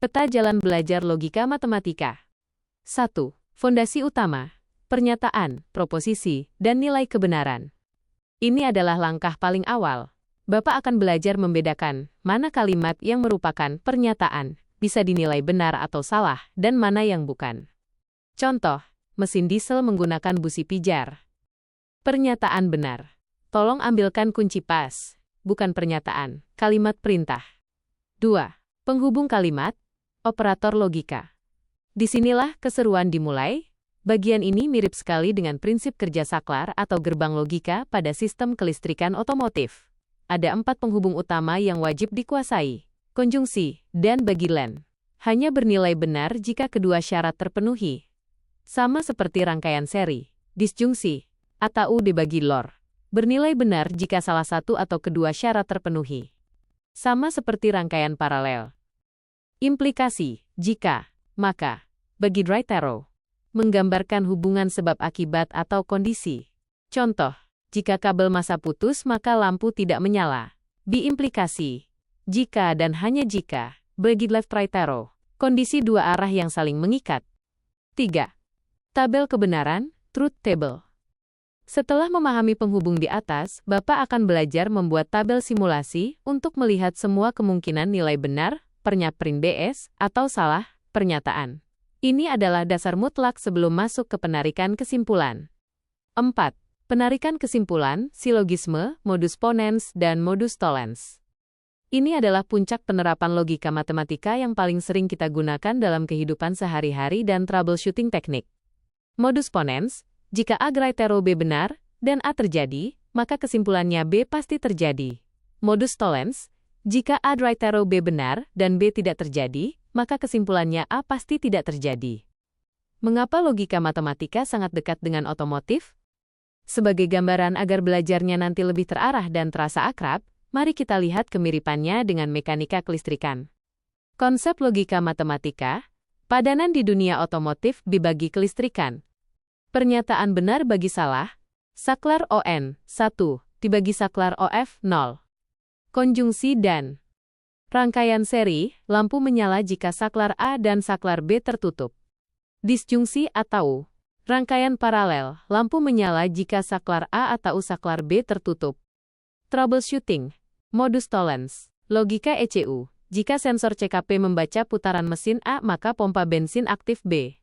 Peta jalan belajar logika matematika. 1. Fondasi utama, pernyataan, proposisi, dan nilai kebenaran. Ini adalah langkah paling awal. Bapak akan belajar membedakan mana kalimat yang merupakan pernyataan, bisa dinilai benar atau salah, dan mana yang bukan. Contoh, mesin diesel menggunakan busi pijar. Pernyataan benar. Tolong ambilkan kunci pas. Bukan pernyataan, kalimat perintah. 2. Penghubung kalimat, operator logika. Disinilah keseruan dimulai. Bagian ini mirip sekali dengan prinsip kerja saklar atau gerbang logika pada sistem kelistrikan otomotif. Ada 4 penghubung utama yang wajib dikuasai. Konjungsi, dan bagilan. Hanya bernilai benar jika kedua syarat terpenuhi. Sama seperti rangkaian seri, disjungsi, atau dibagi lor. Bernilai benar jika salah satu atau kedua syarat terpenuhi. Sama seperti rangkaian paralel. Implikasi, jika, maka, bagi right arrow. Menggambarkan hubungan sebab akibat atau kondisi. Contoh, jika kabel massa putus maka lampu tidak menyala. Biimplikasi, jika dan hanya jika, bagi left right arrow. Kondisi dua arah yang saling mengikat. 3. Tabel kebenaran, truth table. Setelah memahami penghubung di atas, Bapak akan belajar membuat tabel simulasi untuk melihat semua kemungkinan nilai benar, pernyataan BS, atau salah, pernyataan. Ini adalah dasar mutlak sebelum masuk ke penarikan kesimpulan. 4. Penarikan kesimpulan, silogisme, modus ponens, dan modus tollens. Ini adalah puncak penerapan logika matematika yang paling sering kita gunakan dalam kehidupan sehari-hari dan troubleshooting teknik. Modus ponens, jika A right arrow B benar, dan A terjadi, maka kesimpulannya B pasti terjadi. Modus tollens, jika A right arrow B benar, dan B tidak terjadi, maka kesimpulannya A pasti tidak terjadi. Mengapa logika matematika sangat dekat dengan otomotif? Sebagai gambaran agar belajarnya nanti lebih terarah dan terasa akrab, mari kita lihat kemiripannya dengan mekanika kelistrikan. Konsep logika matematika, padanan di dunia otomotif dibagi kelistrikan. Pernyataan benar bagi salah, saklar ON, 1, dibagi saklar OF, 0. Konjungsi dan rangkaian seri, lampu menyala jika saklar A dan saklar B tertutup. Disjungsi atau rangkaian paralel, lampu menyala jika saklar A atau saklar B tertutup. Troubleshooting, modus tollens, logika ECU, jika sensor CKP membaca putaran mesin A maka pompa bensin aktif B.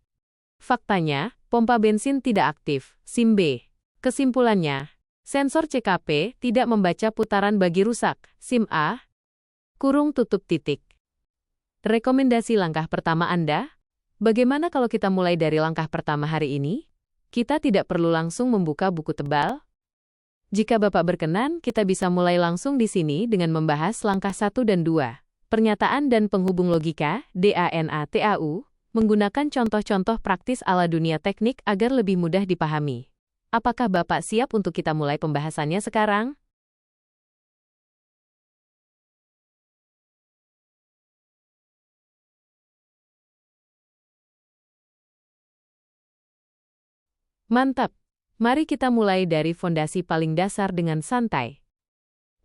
Faktanya, pompa bensin tidak aktif, SIM B. Kesimpulannya, sensor CKP tidak membaca putaran bagi rusak, SIM A. Kurung tutup titik. Rekomendasi langkah pertama Anda? Bagaimana kalau kita mulai dari langkah pertama hari ini? Kita tidak perlu langsung membuka buku tebal. Jika Bapak berkenan, kita bisa mulai langsung di sini dengan membahas langkah 1 dan 2. Pernyataan dan penghubung logika, DANATAU, menggunakan contoh-contoh praktis ala dunia teknik agar lebih mudah dipahami. Apakah Bapak siap untuk kita mulai pembahasannya sekarang? Mantap! Mari kita mulai dari fondasi paling dasar dengan santai.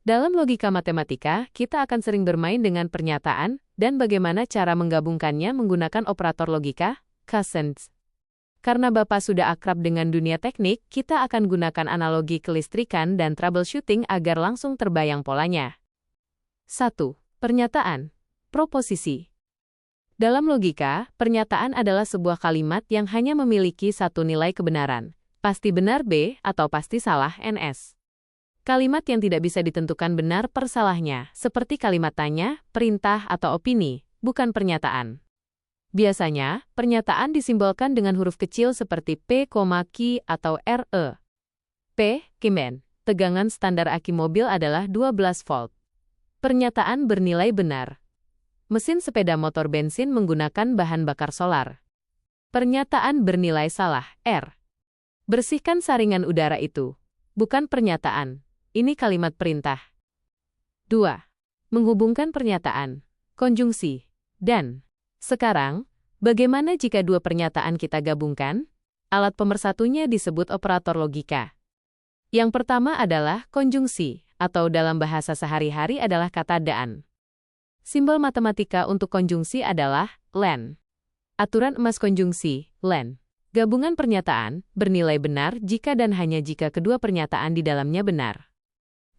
Dalam logika matematika, kita akan sering bermain dengan pernyataan dan bagaimana cara menggabungkannya menggunakan operator logika, cousins. Karena Bapak sudah akrab dengan dunia teknik, kita akan gunakan analogi kelistrikan dan troubleshooting agar langsung terbayang polanya. 1. Pernyataan. Proposisi. Dalam logika, pernyataan adalah sebuah kalimat yang hanya memiliki satu nilai kebenaran, pasti benar B atau pasti salah NS. Kalimat yang tidak bisa ditentukan benar per salahnya, seperti kalimat tanya, perintah, atau opini, bukan pernyataan. Biasanya, pernyataan disimbolkan dengan huruf kecil seperti P, Q, atau RE. P, Kimen, tegangan standar aki mobil adalah 12 volt. Pernyataan bernilai benar. Mesin sepeda motor bensin menggunakan bahan bakar solar. Pernyataan bernilai salah, R. Bersihkan saringan udara itu. Bukan pernyataan. Ini kalimat perintah. 2. Menghubungkan pernyataan, konjungsi, dan. Sekarang, bagaimana jika dua pernyataan kita gabungkan? Alat pemersatunya disebut operator logika. Yang pertama adalah konjungsi, atau dalam bahasa sehari-hari adalah kata dan. Simbol matematika untuk konjungsi adalah len. Aturan emas konjungsi, len. Gabungan pernyataan, bernilai benar jika dan hanya jika kedua pernyataan di dalamnya benar.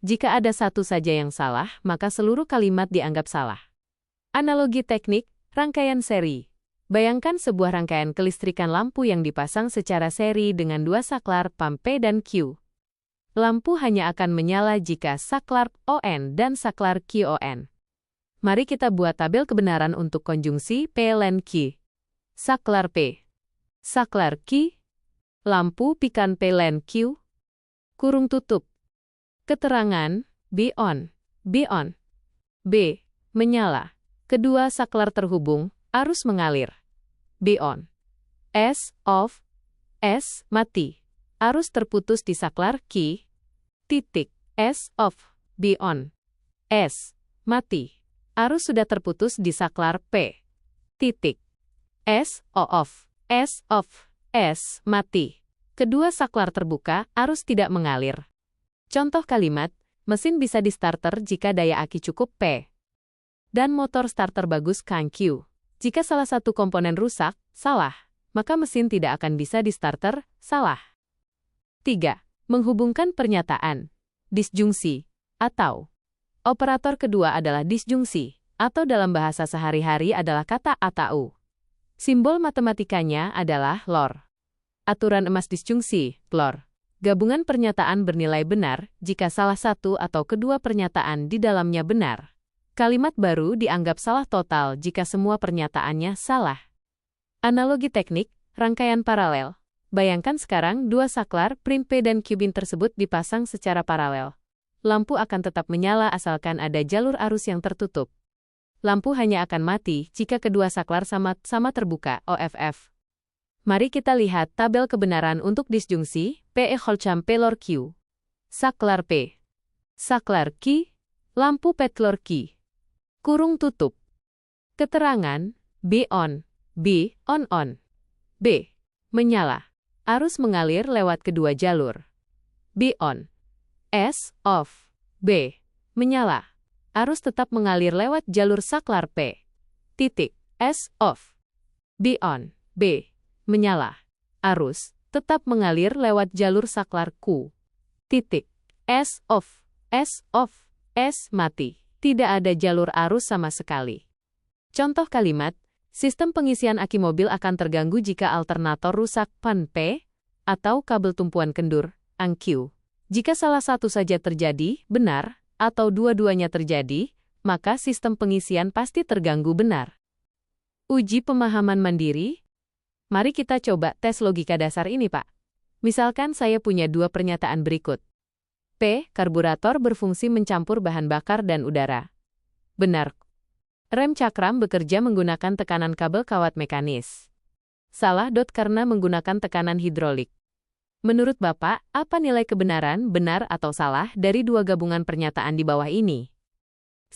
Jika ada satu saja yang salah, maka seluruh kalimat dianggap salah. Analogi teknik, rangkaian seri. Bayangkan sebuah rangkaian kelistrikan lampu yang dipasang secara seri dengan dua saklar PAM P dan Q. Lampu hanya akan menyala jika saklar ON dan saklar QON. Mari kita buat tabel kebenaran untuk konjungsi P len Q. Saklar P. Saklar Q. Lampu pikan P len Q. Kurung tutup. Keterangan, B on. B on. B. Menyala. Kedua saklar terhubung, arus mengalir. B on. S off. S mati. Arus terputus di saklar Q. Titik. S off. B on. S mati. Arus sudah terputus di saklar P. Titik. S off. S off. S mati. Kedua saklar terbuka, arus tidak mengalir. Contoh kalimat, mesin bisa di-starter jika daya aki cukup P. Dan motor starter bagus kan Q. Jika salah satu komponen rusak, salah, maka mesin tidak akan bisa di-starter, salah. 3. Menghubungkan pernyataan. Disjungsi, atau operator kedua adalah disjungsi, atau dalam bahasa sehari-hari adalah kata atau. Simbol matematikanya adalah LOR. Aturan emas disjungsi, LOR. Gabungan pernyataan bernilai benar jika salah satu atau kedua pernyataan di dalamnya benar. Kalimat baru dianggap salah total jika semua pernyataannya salah. Analogi teknik, rangkaian paralel. Bayangkan sekarang dua saklar prim P dan Q bin tersebut dipasang secara paralel. Lampu akan tetap menyala asalkan ada jalur arus yang tertutup. Lampu hanya akan mati jika kedua saklar sama-sama terbuka, OFF. Mari kita lihat tabel kebenaran untuk disjungsi, PE Holcam P lor Q. Saklar P. Saklar Q. Lampu petlor Q. Kurung tutup. Keterangan, B on. B on. B. Menyala. Arus mengalir lewat kedua jalur. B on. S off. B. Menyala. Arus tetap mengalir lewat jalur saklar P. Titik. S off. B on. B. Menyala. Arus tetap mengalir lewat jalur saklar Q. Titik. S off. S off. S mati. Tidak ada jalur arus sama sekali. Contoh kalimat, sistem pengisian aki mobil akan terganggu jika alternator rusak PAN P atau kabel tumpuan kendur, ang Q. Jika salah satu saja terjadi, benar, atau dua-duanya terjadi, maka sistem pengisian pasti terganggu benar. Uji pemahaman mandiri. Mari kita coba tes logika dasar ini, Pak. Misalkan saya punya dua pernyataan berikut. P. Karburator berfungsi mencampur bahan bakar dan udara. Benar. Rem cakram bekerja menggunakan tekanan kabel kawat mekanis. Salah. Karena menggunakan tekanan hidrolik. Menurut Bapak, apa nilai kebenaran, benar atau salah dari dua gabungan pernyataan di bawah ini?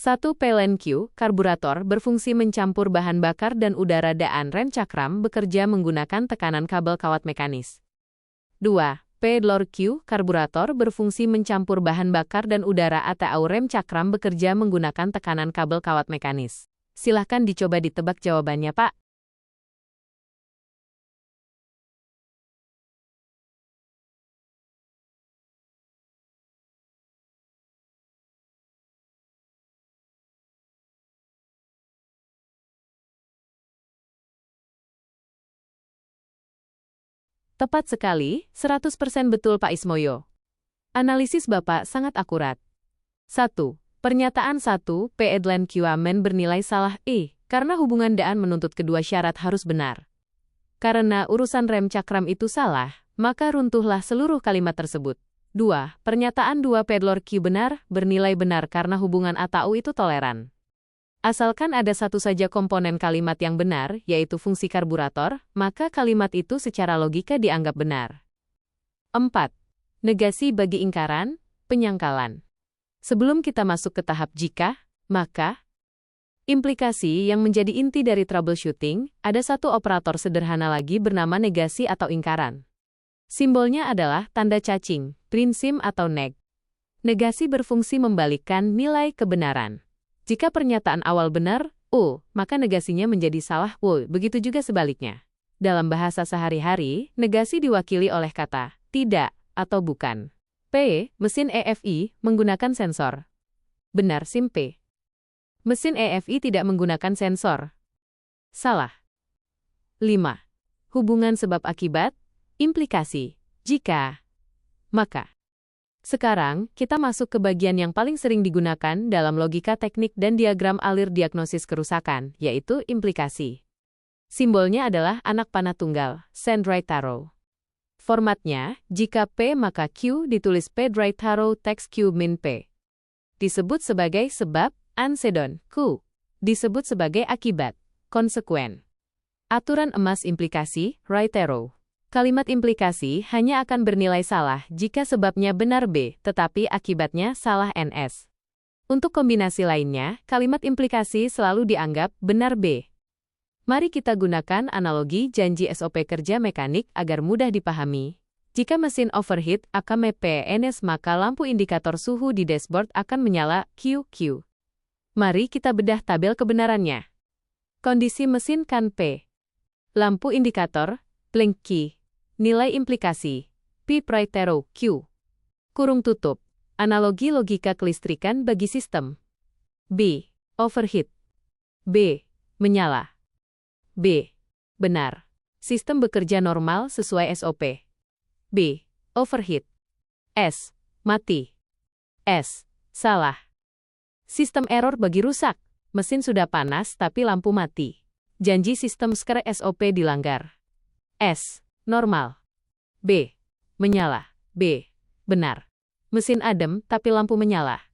1. P len Q, karburator berfungsi mencampur bahan bakar dan udara dan rem cakram bekerja menggunakan tekanan kabel kawat mekanis. 2. P lor Q, karburator berfungsi mencampur bahan bakar dan udara atau rem cakram bekerja menggunakan tekanan kabel kawat mekanis. Silahkan dicoba ditebak jawabannya, Pak. Tepat sekali, 100% betul Pak Ismoyo. Analisis Bapak sangat akurat. 1. Pernyataan 1, P edlen Q amen bernilai salah E, karena hubungan daan menuntut kedua syarat harus benar. Karena urusan rem cakram itu salah, maka runtuhlah seluruh kalimat tersebut. 2. Pernyataan 2 P lor Q benar, bernilai benar karena hubungan atau itu toleran. Asalkan ada satu saja komponen kalimat yang benar, yaitu fungsi karburator, maka kalimat itu secara logika dianggap benar. 4. Negasi bagi ingkaran, penyangkalan. Sebelum kita masuk ke tahap jika, maka, implikasi yang menjadi inti dari troubleshooting, ada satu operator sederhana lagi bernama negasi atau ingkaran. Simbolnya adalah tanda cacing, prinsim atau neg. Negasi berfungsi membalikkan nilai kebenaran. Jika pernyataan awal benar, O, maka negasinya menjadi salah, O. Begitu juga sebaliknya. Dalam bahasa sehari-hari, negasi diwakili oleh kata tidak atau bukan. P. Mesin EFI menggunakan sensor. Benar, SIM P. Mesin EFI tidak menggunakan sensor. Salah. 5. Hubungan sebab-akibat, implikasi, jika, maka. Sekarang, kita masuk ke bagian yang paling sering digunakan dalam logika teknik dan diagram alir diagnosis kerusakan, yaitu implikasi. Simbolnya adalah anak panah tunggal, Sandrai Taro. Formatnya, jika P maka Q ditulis P dry Taro teks Q min P. Disebut sebagai sebab, ansedon, Q. Disebut sebagai akibat, konsekuen. Aturan emas implikasi, Raitero. Kalimat implikasi hanya akan bernilai salah jika sebabnya benar B, tetapi akibatnya salah NS. Untuk kombinasi lainnya, kalimat implikasi selalu dianggap benar B. Mari kita gunakan analogi janji SOP kerja mekanik agar mudah dipahami. Jika mesin overheat AKM PNS maka lampu indikator suhu di dashboard akan menyala QQ. Mari kita bedah tabel kebenarannya. Kondisi mesin kan P. Lampu indikator, blink key. Nilai implikasi, P Praitero Q. Kurung tutup. Analogi logika kelistrikan bagi sistem. B. Overheat. B. Menyala. B. Benar. Sistem bekerja normal sesuai SOP. B. Overheat. S. Mati. S. Salah. Sistem error bagi rusak. Mesin sudah panas tapi lampu mati. Janji sistem SCR SOP dilanggar. S. Normal. B. Menyala. B. Benar. Mesin adem tapi lampu menyala.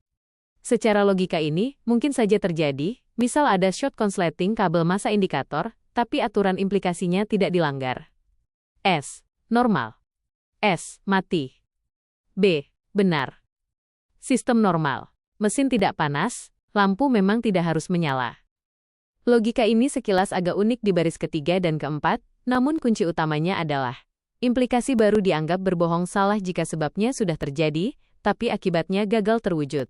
Secara logika ini, mungkin saja terjadi, misal ada short konsleting kabel massa indikator, tapi aturan implikasinya tidak dilanggar. S. Normal. S. Mati. B. Benar. Sistem normal. Mesin tidak panas, lampu memang tidak harus menyala. Logika ini sekilas agak unik di baris ketiga dan keempat, namun kunci utamanya adalah implikasi baru dianggap berbohong salah jika sebabnya sudah terjadi, tapi akibatnya gagal terwujud.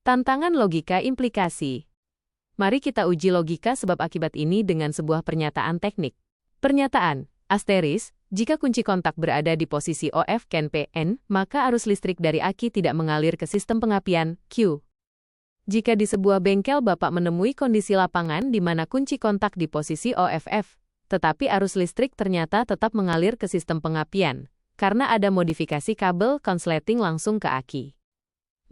Tantangan logika implikasi. Mari kita uji logika sebab akibat ini dengan sebuah pernyataan teknik. Pernyataan, asteris, jika kunci kontak berada di posisi OF can PN, maka arus listrik dari aki tidak mengalir ke sistem pengapian, Q. Jika di sebuah bengkel Bapak menemui kondisi lapangan di mana kunci kontak di posisi OFF, tetapi arus listrik ternyata tetap mengalir ke sistem pengapian, karena ada modifikasi kabel konsleting langsung ke aki.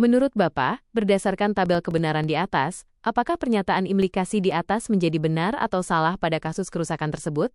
Menurut Bapak, berdasarkan tabel kebenaran di atas, apakah pernyataan implikasi di atas menjadi benar atau salah pada kasus kerusakan tersebut?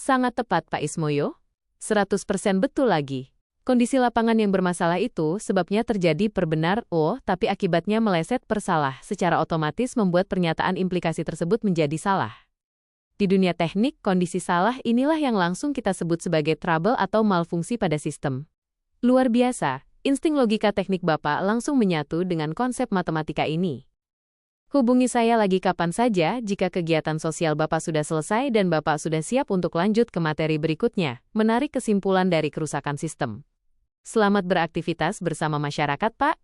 Sangat tepat Pak Ismoyo. 100% betul lagi. Kondisi lapangan yang bermasalah itu sebabnya terjadi perbenar O, tapi akibatnya meleset persalah secara otomatis membuat pernyataan implikasi tersebut menjadi salah. Di dunia teknik, kondisi salah inilah yang langsung kita sebut sebagai trouble atau malfungsi pada sistem. Luar biasa, insting logika teknik Bapak langsung menyatu dengan konsep matematika ini. Hubungi saya lagi kapan saja jika kegiatan sosial Bapak sudah selesai dan Bapak sudah siap untuk lanjut ke materi berikutnya, menarik kesimpulan dari kerusakan sistem. Selamat beraktivitas bersama masyarakat, Pak.